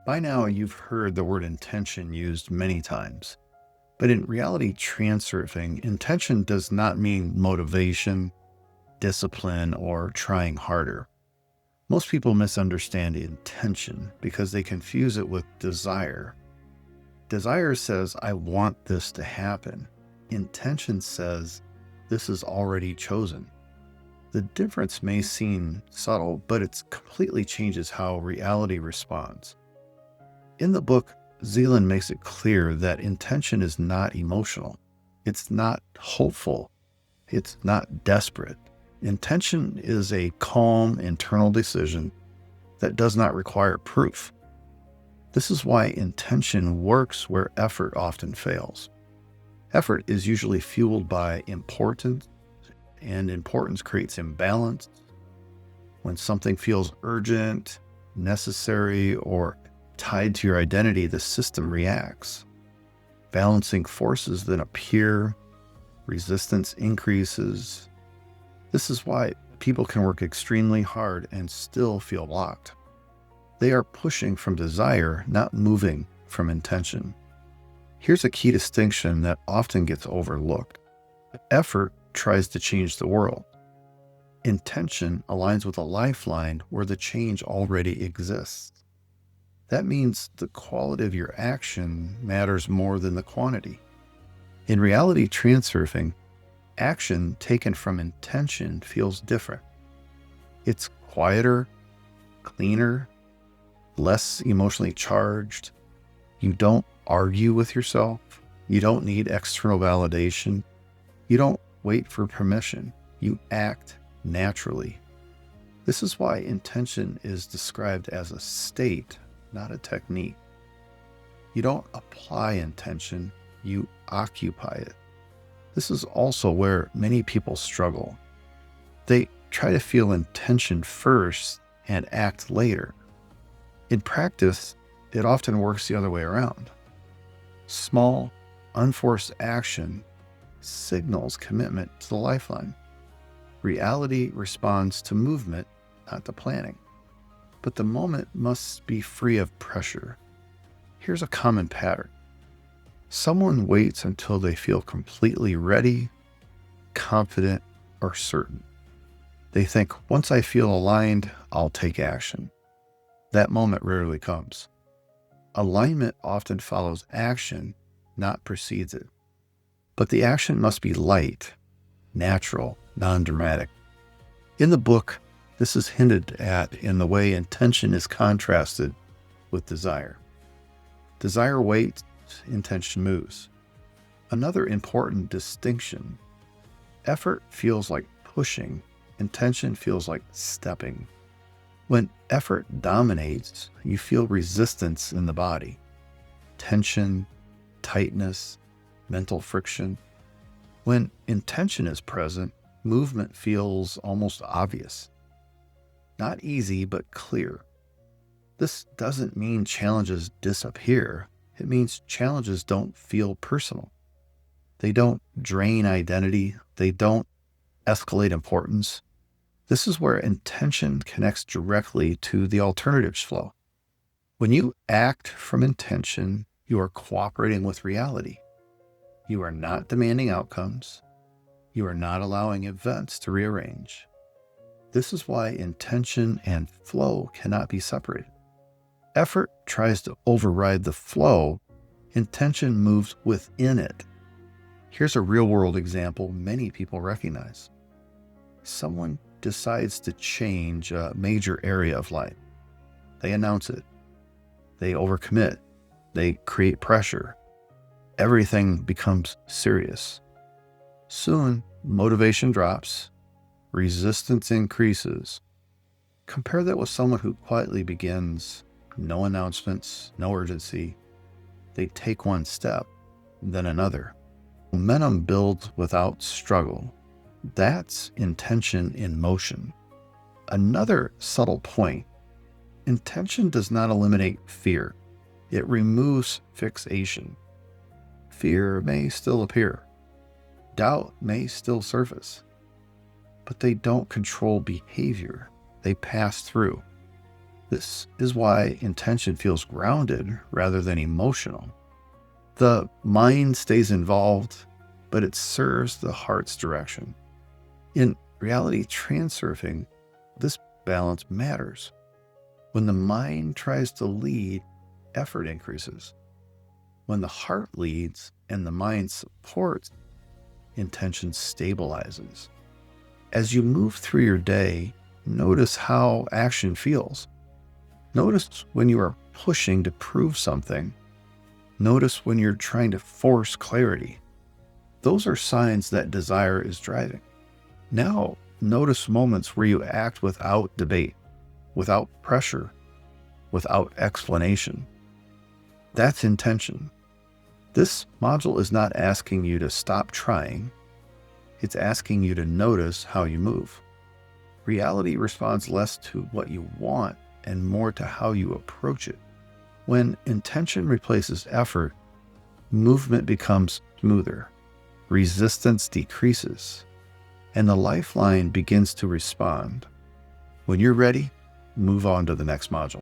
By now, you've heard the word intention used many times. But in reality transurfing, intention does not mean motivation, discipline, or trying harder. Most people misunderstand intention because they confuse it with desire. Desire says, I want this to happen. Intention says, this is already chosen. The difference may seem subtle, but it completely changes how reality responds. In the book, Zealand makes it clear that intention is not emotional. It's not hopeful. It's not desperate. Intention is a calm internal decision that does not require proof. This is why intention works where effort often fails. Effort is usually fueled by importance, and importance creates imbalance. When something feels urgent, necessary, or tied to your identity, the system reacts. Balancing forces then appear, resistance increases. This is why people can work extremely hard and still feel blocked. They are pushing from desire, not moving from intention. Here's a key distinction that often gets overlooked. Effort tries to change the world. Intention aligns with a lifeline where the change already exists. That means the quality of your action matters more than the quantity. In reality transurfing, action taken from intention feels different. It's quieter, cleaner, less emotionally charged. You don't argue with yourself. You don't need external validation. You don't wait for permission. You act naturally. This is why intention is described as a state, not a technique. You don't apply intention, you occupy it. This is also where many people struggle. They try to feel intention first and act later. In practice, it often works the other way around. Small, unforced action signals commitment to the lifeline. Reality responds to movement, not to planning. But the moment must be free of pressure. Here's a common pattern. Someone waits until they feel completely ready, confident, or certain. They think, once I feel aligned, I'll take action. That moment rarely comes. Alignment often follows action, not precedes it. But the action must be light, natural, non-dramatic. In the book, this is hinted at in the way intention is contrasted with desire. Desire waits, intention moves. Another important distinction: effort feels like pushing, intention feels like stepping. When effort dominates, you feel resistance in the body, tension, tightness, mental friction. When intention is present, movement feels almost obvious. Not easy, but clear. This doesn't mean challenges disappear. It means challenges don't feel personal. They don't drain identity. They don't escalate importance. This is where intention connects directly to the alternatives flow. When you act from intention, you are cooperating with reality. You are not demanding outcomes. You are not allowing events to rearrange. This is why intention and flow cannot be separated. Effort tries to override the flow. Intention moves within it. Here's a real-world example many people recognize. Someone decides to change a major area of life. They announce it. They overcommit. They create pressure. Everything becomes serious. Soon, motivation drops. Resistance increases. Compare that with someone who quietly begins, no announcements, no urgency. They take one step, then another. Momentum builds without struggle. That's intention in motion. Another subtle point: intention does not eliminate fear. It removes fixation. Fear may still appear. Doubt may still surface. But they don't control behavior. They pass through. This is why intention feels grounded rather than emotional. The mind stays involved, but it serves the heart's direction. In reality transurfing, this balance matters. When the mind tries to lead, effort increases. When the heart leads and the mind supports, intention stabilizes. As you move through your day, notice how action feels. Notice when you are pushing to prove something. Notice when you're trying to force clarity. Those are signs that desire is driving. Now, notice moments where you act without debate, without pressure, without explanation. That's intention. This module is not asking you to stop trying. It's asking you to notice how you move. Reality responds less to what you want and more to how you approach it. When intention replaces effort, movement becomes smoother, resistance decreases, and the lifeline begins to respond. When you're ready, move on to the next module.